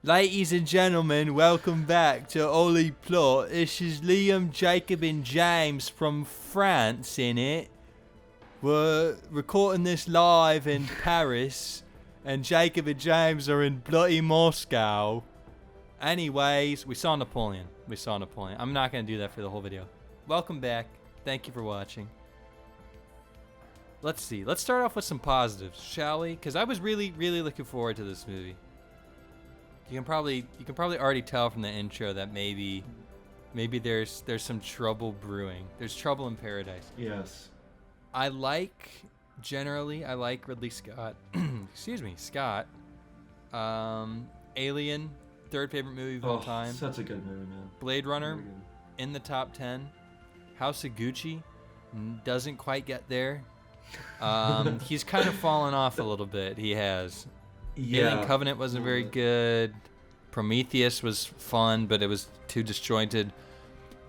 Ladies and gentlemen, welcome back to Ollie Plot. This is Liam, Jacob, and James from France in it. We're recording this live in Paris, and Jacob and James are in bloody Moscow. Anyways, we saw Napoleon. I'm not going to do that for the whole video. Welcome back. Thank you for watching. Let's see. Let's start off with some positives, shall we? Because I was really looking forward to this movie. You can probably already tell from the intro that maybe there's some trouble brewing. There's trouble in paradise. Yes. I like Ridley Scott. Excuse me, Scott. Alien, third favorite movie of all time. Such a good movie, man. Blade Runner, in the top 10. House of Gucci, doesn't quite get there. He's kind of fallen off a little bit. He has. Yeah. Alien Covenant wasn't very good. Prometheus was fun, but it was too disjointed.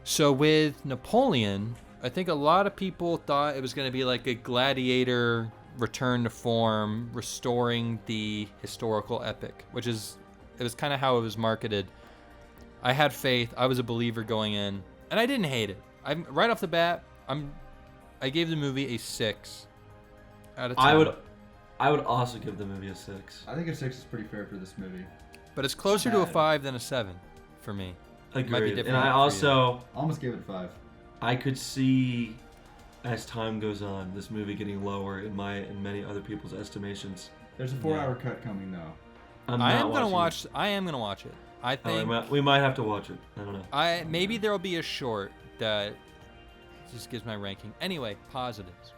So with Napoleon, I think a lot of people thought it was going to be like a gladiator return to form, restoring the historical epic, it was kind of how it was marketed. I had faith. I was a believer going in, and I didn't hate it. Right off the bat, I gave the movie a 6 out of 10. I would also give the movie a 6. I think a 6 is pretty fair for this movie. But it's closer to a 5 than a 7 for me. Agreed. Might be different And I also almost gave it 5. I could see, as time goes on, this movie getting lower in my and many other people's estimations. There's a 4-hour cut coming though. I am gonna watch it. I think we might have to watch it. I don't know. Maybe there'll be a short that just gives my ranking. Anyway, positives.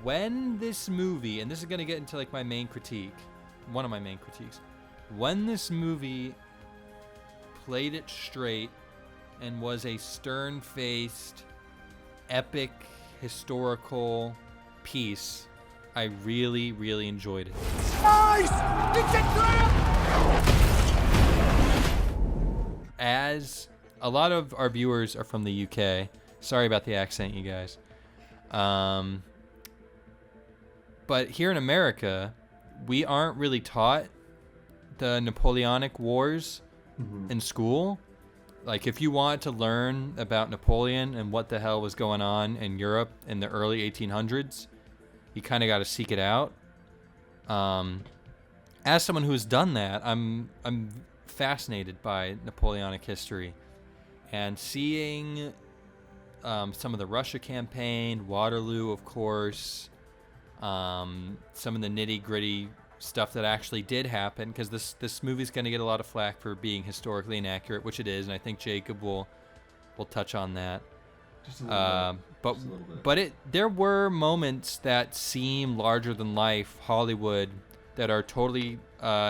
When this movie, and this is gonna get into like my main critique, one of my main critiques, when this movie played it straight and was a stern-faced, epic, historical piece, I really enjoyed it. Nice! As a lot of our viewers are from the UK, sorry about the accent, you guys. But here in America, we aren't really taught the Napoleonic Wars in school. Like, if you want to learn about Napoleon and what the hell was going on in Europe in the early 1800s, you kind of got to seek it out. As someone who's done that, I'm fascinated by Napoleonic history, and seeing some of the Russia campaign, Waterloo, of course, some of the nitty-gritty stuff that actually did happen, because this movie's going to get a lot of flack for being historically inaccurate, which it is, and I think Jacob will touch on that. Just a little bit. There were moments that seem larger than life, Hollywood, that are totally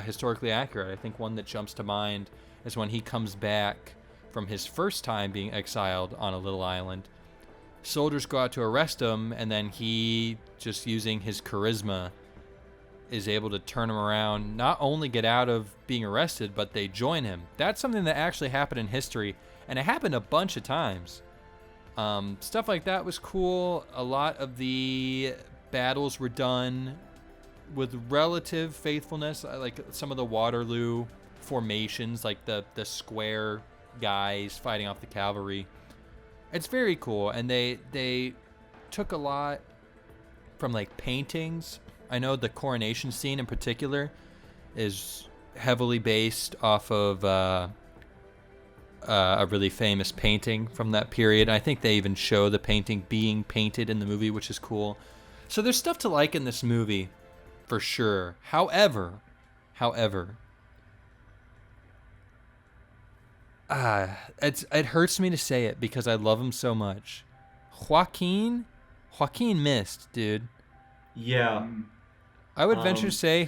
historically accurate. I think one that jumps to mind is when he comes back from his first time being exiled on a little island. Soldiers go out to arrest him, and then he, just using his charisma, is able to turn him around, not only get out of being arrested, but they join him. That's something that actually happened in history, and it happened a bunch of times. Stuff like that was cool. A lot of the battles were done with relative faithfulness, like some of the Waterloo formations, like the square guys fighting off the cavalry. It's very cool, and they took a lot from like paintings. I know the coronation scene in particular is heavily based off of a really famous painting from that period. I think they even show the painting being painted in the movie, which is cool. So there's stuff to like in this movie, for sure. However, it hurts me to say it because I love him so much. Joaquin missed, dude. Yeah. I would venture to say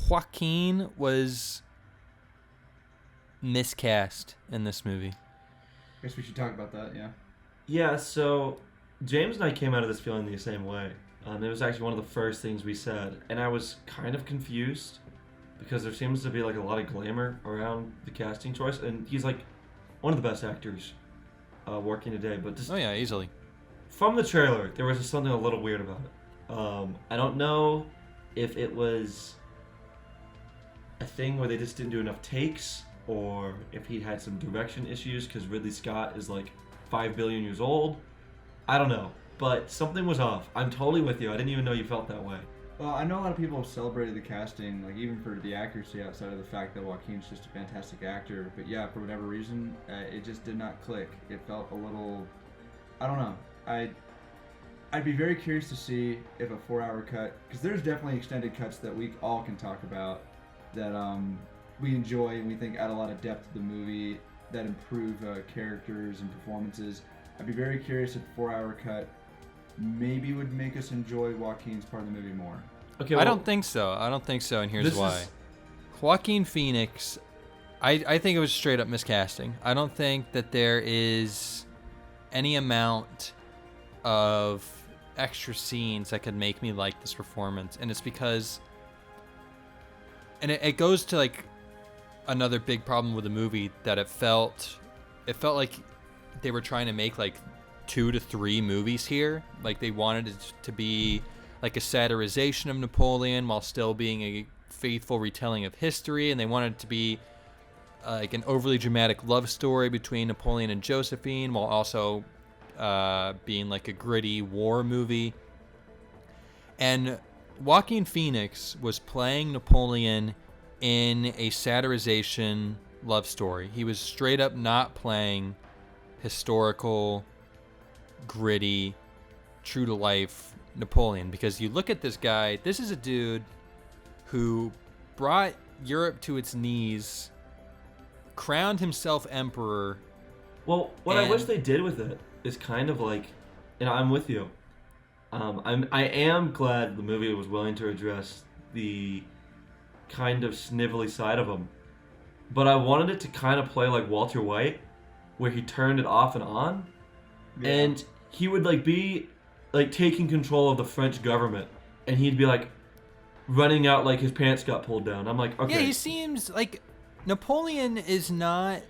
Joaquin was miscast in this movie. I guess we should talk about that, yeah. Yeah, so James and I came out of this feeling the same way. It was actually one of the first things we said, and I was kind of confused because there seems to be like a lot of glamour around the casting choice, and he's like one of the best actors working today. But just easily. From the trailer, there was just something a little weird about it. I don't know if it was a thing where they just didn't do enough takes, or if he had some direction issues because Ridley Scott is like 5 billion years old. I don't know, but something was off. I'm totally with you. I didn't even know you felt that way. Well, I know a lot of people have celebrated the casting, like even for the accuracy outside of the fact that Joaquin's just a fantastic actor. But yeah, for whatever reason, it just did not click. It felt a little, I don't know. I'd be very curious to see if a 4-hour cut, because there's definitely extended cuts that we all can talk about that we enjoy and we think add a lot of depth to the movie, that improve characters and performances. I'd be very curious if a 4-hour cut maybe would make us enjoy Joaquin's part of the movie more. Okay, well, I don't think so, and here's why. Joaquin Phoenix, I think it was straight up miscasting. I don't think that there is any amount of extra scenes that could make me like this performance, and it's because, and it goes to like another big problem with the movie, that it felt like they were trying to make like 2 to 3 movies here. Like they wanted it to be like a satirization of Napoleon while still being a faithful retelling of history, and they wanted it to be like an overly dramatic love story between Napoleon and Josephine while also being like a gritty war movie. And Joaquin Phoenix was playing Napoleon in a satirization love story. He was straight up not playing historical, gritty, true to life Napoleon, because you look at this guy, this is a dude who brought Europe to its knees, crowned himself emperor. Well, what I wish they did with it is kind of like, and I'm with you. I am glad the movie was willing to address the kind of snivelly side of him, but I wanted it to kind of play like Walter White, where he turned it off and on, and he would like be like taking control of the French government, and he'd be like running out like his pants got pulled down. I'm like, okay. Yeah, he seems like Napoleon is not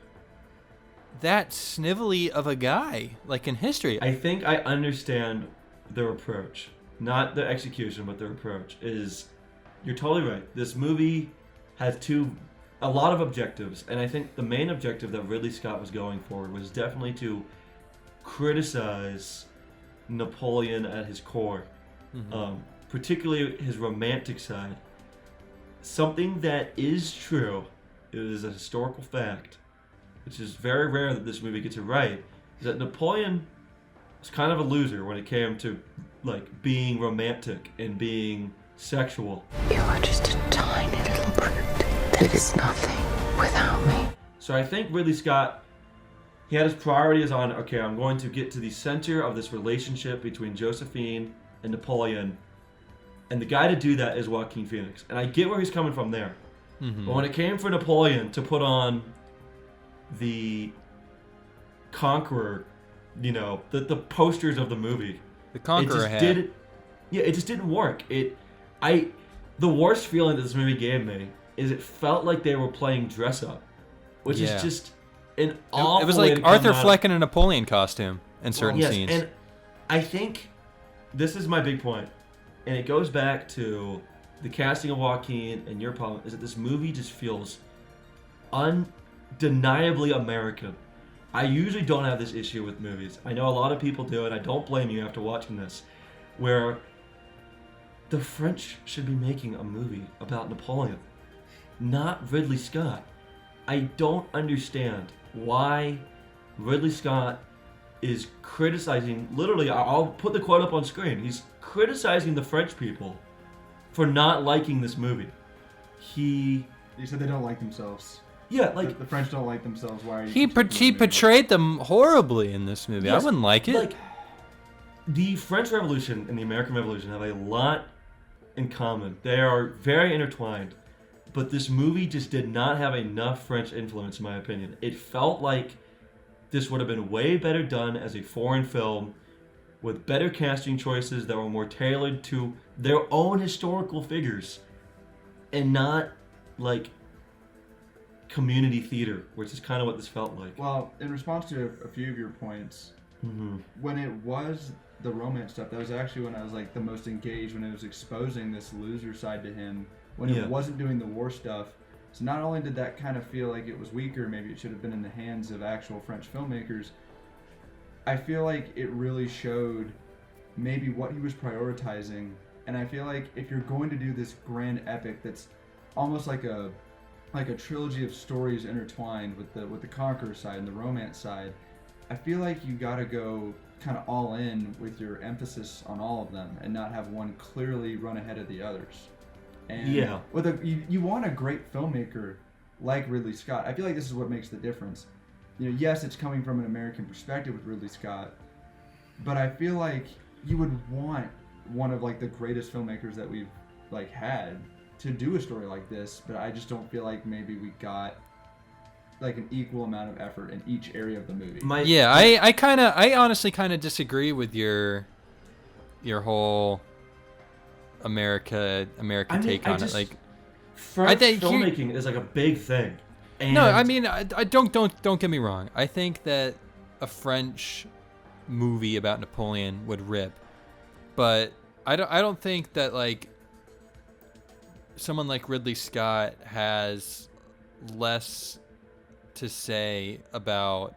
that snivelly of a guy like in history. I think I understand their approach, not the execution, but their approach is. You're totally right. This movie has a lot of objectives, and I think the main objective that Ridley Scott was going for was definitely to criticize Napoleon at his core, particularly his romantic side. Something that is true, it is a historical fact, which is very rare that this movie gets it right, is that Napoleon was kind of a loser when it came to like being romantic and being sexual. You are just a tiny little brute that is nothing without me. So I think Ridley Scott, he had his priorities on, okay, I'm going to get to the center of this relationship between Josephine and Napoleon, and the guy to do that is Joaquin Phoenix. And I get where he's coming from there. But when it came for Napoleon to put on the Conqueror, you know, the posters of the movie, the Conqueror hat. It just didn't work. The worst feeling that this movie gave me is it felt like they were playing dress up, which is just an awful. It was like Arthur Fleck in a Napoleon costume in certain scenes. And I think this is my big point, and it goes back to the casting of Joaquin, and your problem is that this movie just feels undeniably American. I usually don't have this issue with movies. I know a lot of people do, and I don't blame you after watching this, where the French should be making a movie about Napoleon, not Ridley Scott. I don't understand why Ridley Scott is criticizing, literally, I'll put the quote up on screen, he's criticizing the French people for not liking this movie. He said they don't like themselves. Yeah, like the French don't like themselves. Why are you? He portrayed them horribly in this movie. Yes, I wouldn't like it. Like, the French Revolution and the American Revolution have a lot in common. They are very intertwined, but this movie just did not have enough French influence, in my opinion. It felt like this would have been way better done as a foreign film with better casting choices that were more tailored to their own historical figures and not like community theater, which is kind of what this felt like. Well, in response to a few of your points, when it was the romance stuff, that was actually when I was like the most engaged, when it was exposing this loser side to him, when it wasn't doing the war stuff. So not only did that kind of feel like it was weaker, maybe it should have been in the hands of actual French filmmakers, I feel like it really showed maybe what he was prioritizing. And I feel like if you're going to do this grand epic that's almost like a trilogy of stories intertwined with the conqueror side and the romance side, I feel like you gotta go kind of all in with your emphasis on all of them and not have one clearly run ahead of the others. And Yeah. you want a great filmmaker like Ridley Scott. I feel like this is what makes the difference. Yes, it's coming from an American perspective with Ridley Scott, but I feel like you would want one of like the greatest filmmakers that we've like had to do a story like this, but I just don't feel like maybe we got like an equal amount of effort in each area of the movie. I honestly kind of disagree with your whole American take on it. Like, French filmmaking is like a big thing. And no, I mean, I don't get me wrong. I think that a French movie about Napoleon would rip, but I don't think that like someone like Ridley Scott has less to say about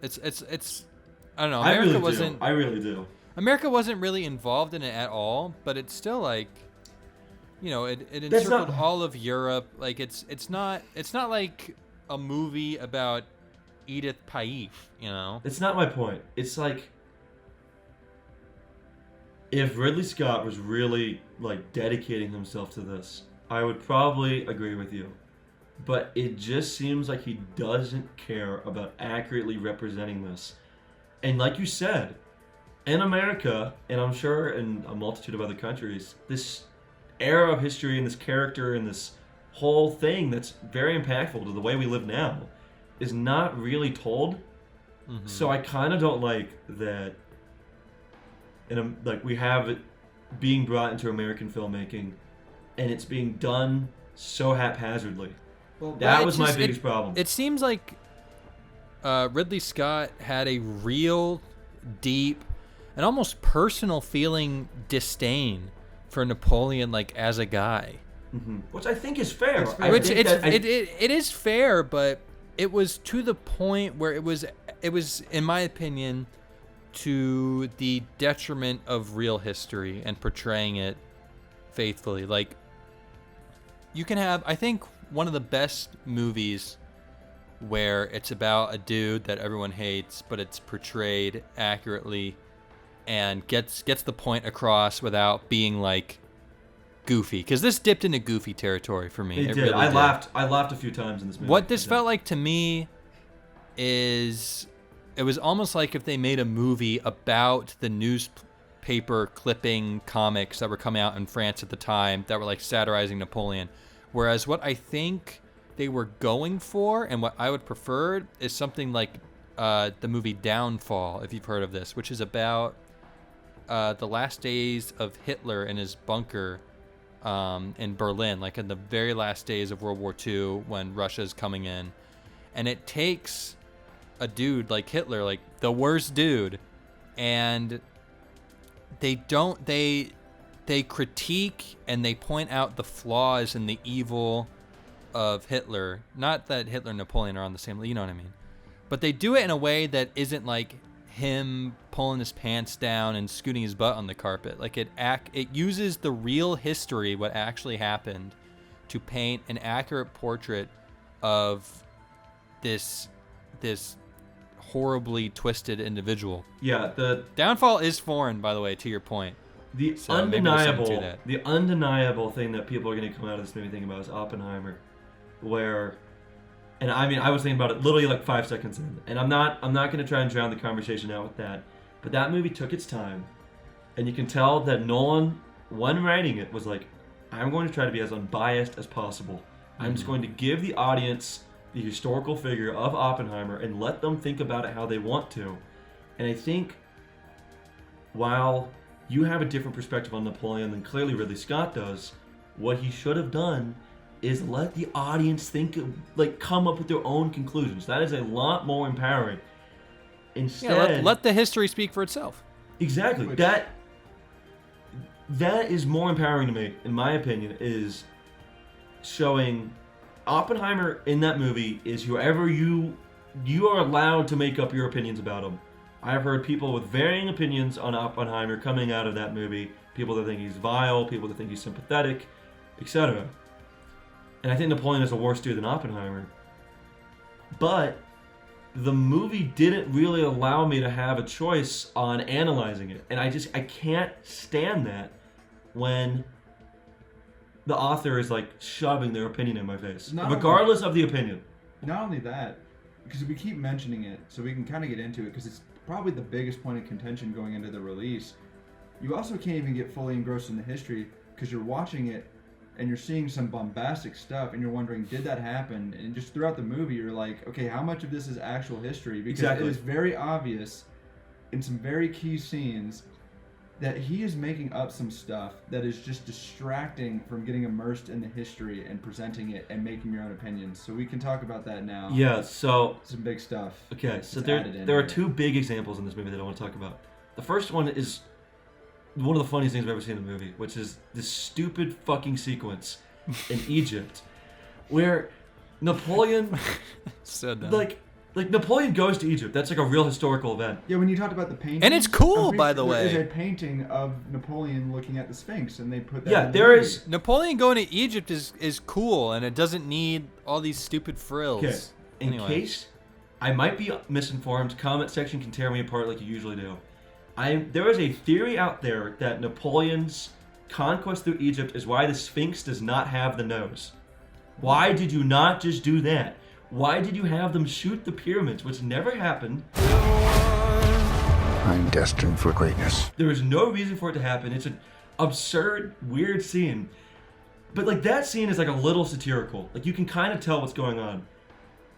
it's I don't know. I really do. America wasn't really involved in it at all, but it's still like, it encircled all of Europe. Like it's not like a movie about Edith Piaf, It's not my point. It's like if Ridley Scott was really like dedicating himself to this, I would probably agree with you. But it just seems like he doesn't care about accurately representing this. And like you said, in America, and I'm sure in a multitude of other countries, this era of history and this character and this whole thing that's very impactful to the way we live now is not really told. Mm-hmm. So I kind of don't like that. And like we have it being brought into American filmmaking, and it's being done so haphazardly. Well, that was my biggest problem. It seems like Ridley Scott had a real, deep, and almost personal feeling disdain for Napoleon, like as a guy. Mm-hmm. Which I think is fair. It is fair, but it was to the point where it was, in my opinion, to the detriment of real history and portraying it faithfully. Like, you can have, I think, one of the best movies where it's about a dude that everyone hates, but it's portrayed accurately and gets the point across without being like goofy. Because this dipped into goofy territory for me. It did. Really I laughed a few times in this movie. What this felt like to me is it was almost like if they made a movie about the newspaper clipping comics that were coming out in France at the time that were like satirizing Napoleon. Whereas what I think they were going for and what I would prefer is something like the movie Downfall, if you've heard of this, which is about the last days of Hitler in his bunker in Berlin, like in the very last days of World War II when Russia's coming in. And it takes a dude like Hitler, like the worst dude, and they critique and they point out the flaws and the evil of Hitler. Not that Hitler and Napoleon are on the same, you know what I mean? But they do it in a way that isn't like him pulling his pants down and scooting his butt on the carpet. Like it uses the real history, what actually happened, to paint an accurate portrait of this horribly twisted individual. Yeah, the Downfall is foreign, by the way, to your point. The undeniable thing that people are going to come out of this movie thinking about is Oppenheimer, where, and I mean, I was thinking about it literally like 5 seconds in, and I'm not going to try and drown the conversation out with that, but that movie took its time, and you can tell that Nolan, when writing it, was like, I'm going to try to be as unbiased as possible. I'm just going to give the audience the historical figure of Oppenheimer and let them think about it how they want to. And I think while you have a different perspective on Napoleon than clearly Ridley Scott does, what he should have done is let the audience think, like come up with their own conclusions. That is a lot more empowering. Instead, let the history speak for itself. Exactly. That is more empowering to me, in my opinion, is showing Oppenheimer in that movie is whoever you are allowed to make up your opinions about him. I have heard people with varying opinions on Oppenheimer coming out of that movie. People that think he's vile, people that think he's sympathetic, etc. And I think Napoleon is a worse dude than Oppenheimer. But the movie didn't really allow me to have a choice on analyzing it. And I can't stand that when the author is like shoving their opinion in my face, regardless of the opinion. Not only that, because we keep mentioning it, so we can kind of get into it, because it's probably the biggest point of contention going into the release. You also can't even get fully engrossed in the history, because you're watching it and you're seeing some bombastic stuff and you're wondering, did that happen? And just throughout the movie, you're like, okay, how much of this is actual history? Because it is very obvious in some very key scenes that he is making up some stuff that is just distracting from getting immersed in the history and presenting it and making your own opinions. So we can talk about that now. Yeah, so... some big stuff. Okay, so there are two big examples in this movie that I want to talk about. The first one is one of the funniest things I've ever seen in the movie, which is this stupid fucking sequence in Egypt where Napoleon... so dumb. Like Napoleon goes to Egypt. That's like a real historical event. Yeah, when you talked about the painting, and it's cool, by the way. There's a painting of Napoleon looking at the Sphinx, and they put that. Yeah, in there is. Napoleon going to Egypt is cool, and it doesn't need all these stupid frills. Okay, in case I might be misinformed, comment section can tear me apart like you usually do. There is a theory out there that Napoleon's conquest through Egypt is why the Sphinx does not have the nose. Why did you not just do that? Why did you have them shoot the pyramids, which never happened? I'm destined for greatness. There is no reason for it to happen. It's an absurd, weird scene. But like that scene is like a little satirical. Like you can kind of tell what's going on.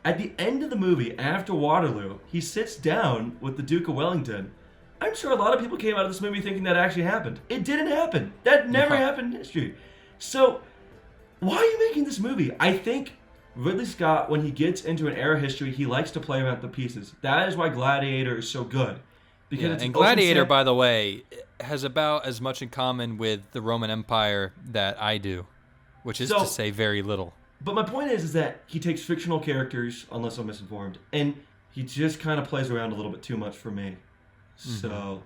At the end of the movie, after Waterloo, he sits down with the Duke of Wellington. I'm sure a lot of people came out of this movie thinking that actually happened. It didn't happen. That never happened in history. So, why are you making this movie? I think Ridley Scott, when he gets into an era history, he likes to play around the pieces. That is why Gladiator is so good. Because it's and Gladiator, by the way, has about as much in common with the Roman Empire that I do, which is to say very little. But my point is that he takes fictional characters, unless I'm misinformed, and he just kind of plays around a little bit too much for me. So,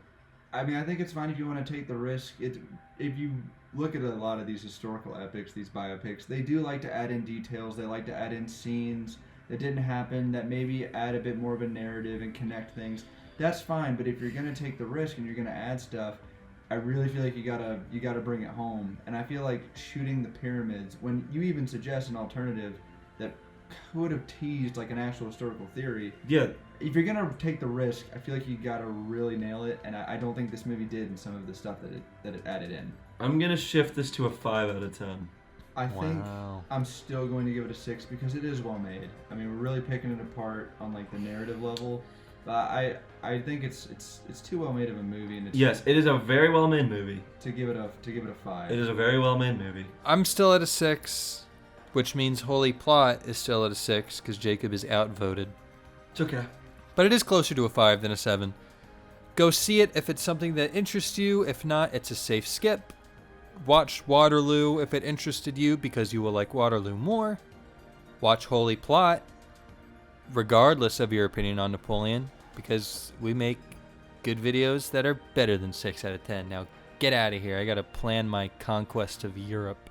I mean, I think it's fine if you want to take the risk. If you look at a lot of these historical epics, these biopics, they do like to add in details. They like to add in scenes that didn't happen, that maybe add a bit more of a narrative and connect things. That's fine, but if you're gonna take the risk and you're gonna add stuff, I really feel like you gotta bring it home. And I feel like shooting the pyramids, when you even suggest an alternative that could have teased like an actual historical theory. Yeah. If you're gonna take the risk, I feel like you gotta really nail it, and I don't think this movie did in some of the stuff that it added in. I'm gonna shift this to a 5 out of 10. I think I'm still going to give it a 6 because it is well made. I mean, we're really picking it apart on like the narrative level, but I think it's too well made of a movie, and yes, it is a very well made movie. To give it a 5. It is a very well made movie. I'm still at a 6, which means Holy Plot is still at a 6 because Jacob is outvoted. It's okay. But it is closer to a 5 than a 7. Go see it if it's something that interests you. If not, it's a safe skip. Watch Waterloo if it interested you because you will like Waterloo more. Watch Holy Plot, regardless of your opinion on Napoleon, because we make good videos that are better than 6 out of 10. Now, get out of here. I gotta plan my conquest of Europe.